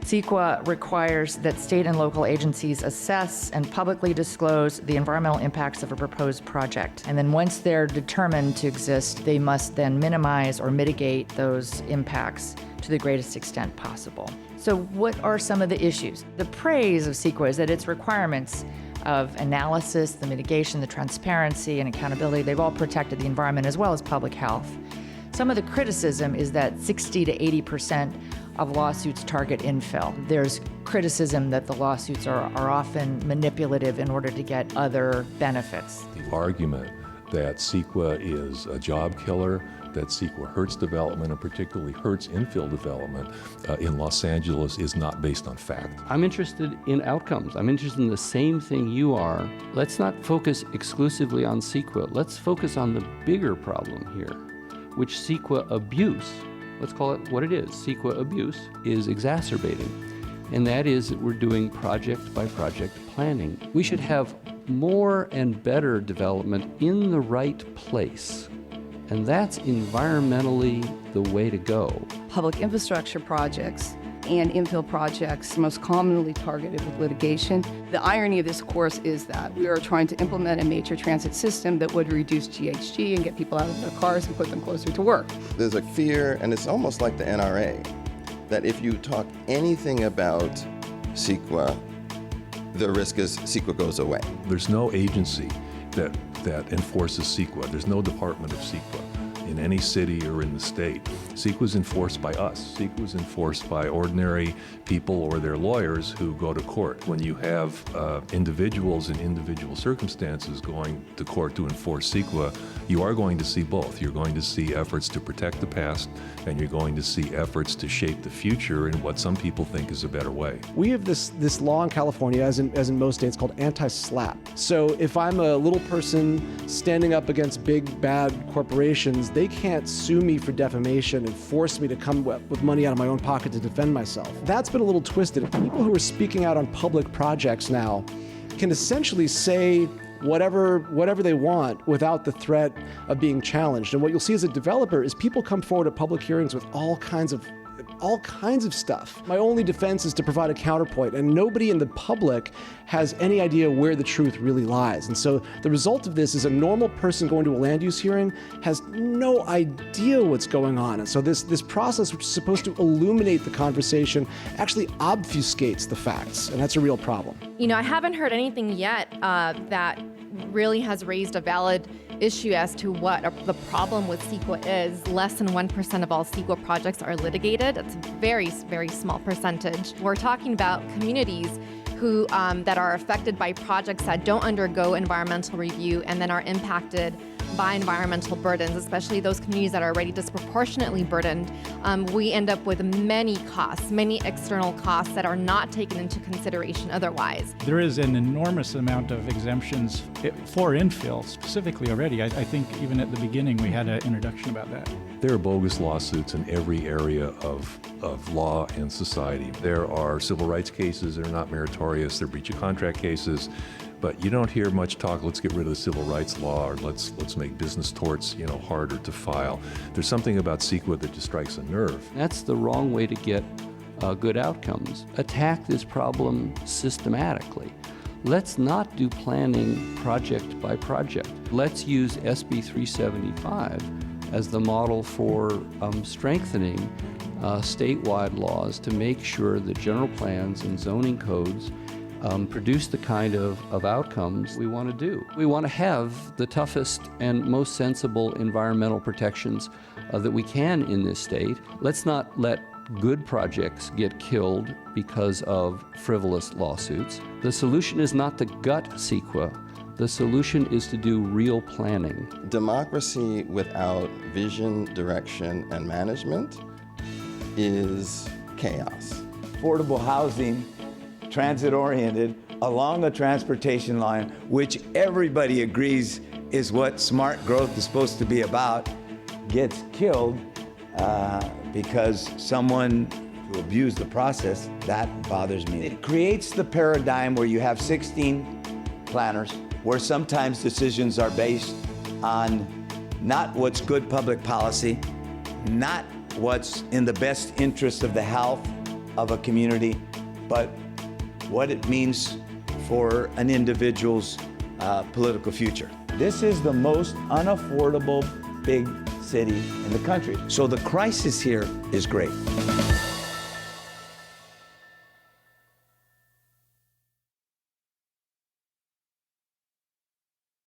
CEQA requires that state and local agencies assess and publicly disclose the environmental impacts of a proposed project. And then once they're determined to exist, they must then minimize or mitigate those impacts to the greatest extent possible. So what are some of the issues? The praise of CEQA is that its requirements of analysis, the mitigation, the transparency, and accountability, they've all protected the environment as well as public health. Some of the criticism is that 60 to 80% of lawsuits target infill. There's criticism that the lawsuits are often manipulative in order to get other benefits. The argument that CEQA is a job killer, that CEQA hurts development and particularly hurts infill development in Los Angeles is not based on fact. I'm interested in outcomes. I'm interested in the same thing you are. Let's not focus exclusively on CEQA. Let's focus on the bigger problem here, which CEQA abuse, let's call it what it is, CEQA abuse, is exacerbating. And that is that we're doing project by project planning. We should have more and better development in the right place. And that's environmentally the way to go. Public infrastructure projects and infill projects most commonly targeted with litigation. The irony of this, of course, is that we are trying to implement a major transit system that would reduce GHG and get people out of their cars and put them closer to work. There's a fear, and it's almost like the NRA, that if you talk anything about CEQA, the risk is CEQA goes away. There's no agency that enforces CEQA. There's no department of CEQA in any city or in the state. CEQA is enforced by us. CEQA is enforced by ordinary people or their lawyers who go to court. When you have individuals in individual circumstances going to court to enforce CEQA, you are going to see both. You're going to see efforts to protect the past, and you're going to see efforts to shape the future in what some people think is a better way. We have this law in California, as in most states, called anti-SLAPP. So if I'm a little person standing up against big, bad corporations, they can't sue me for defamation and force me to come with money out of my own pocket to defend myself. That's been a little twisted. People who are speaking out on public projects now can essentially say whatever they want without the threat of being challenged. And what you'll see as a developer is people come forward at public hearings with all kinds of stuff. My only defense is to provide a counterpoint, and nobody in the public has any idea where the truth really lies. And so the result of this is a normal person going to a land use hearing has no idea what's going on. And so this process, which is supposed to illuminate the conversation, actually obfuscates the facts, and that's a real problem. You know, I haven't heard anything yet that really has raised a valid issue as to what the problem with CEQA is. Less than 1% of all CEQA projects are litigated. It's a very, very small percentage. We're talking about communities who that are affected by projects that don't undergo environmental review and then are impacted by environmental burdens, especially those communities that are already disproportionately burdened. We end up with many costs, many external costs that are not taken into consideration otherwise. There is an enormous amount of exemptions for infill specifically already. I think even at the beginning we had an introduction about that. There are bogus lawsuits in every area of law and society. There are civil rights cases that are not meritorious. There are breach of contract cases. But you don't hear much talk, let's get rid of the civil rights law, or let's make business torts, harder to file. There's something about CEQA that just strikes a nerve. That's the wrong way to get good outcomes. Attack this problem systematically. Let's not do planning project by project. Let's use SB 375 as the model for strengthening statewide laws to make sure that general plans and zoning codes produce the kind of outcomes we want to do. We want to have the toughest and most sensible environmental protections that we can in this state. Let's not let good projects get killed because of frivolous lawsuits. The solution is not to gut CEQA. The solution is to do real planning. Democracy without vision, direction, and management is chaos. Affordable housing, transit-oriented, along a transportation line, which everybody agrees is what smart growth is supposed to be about, gets killed because someone to abuse the process. That bothers me. It creates the paradigm where you have 16 planners, where sometimes decisions are based on not what's good public policy, not what's in the best interest of the health of a community, but what it means for an individual's political future. This is the most unaffordable big city in the country. So the crisis here is great.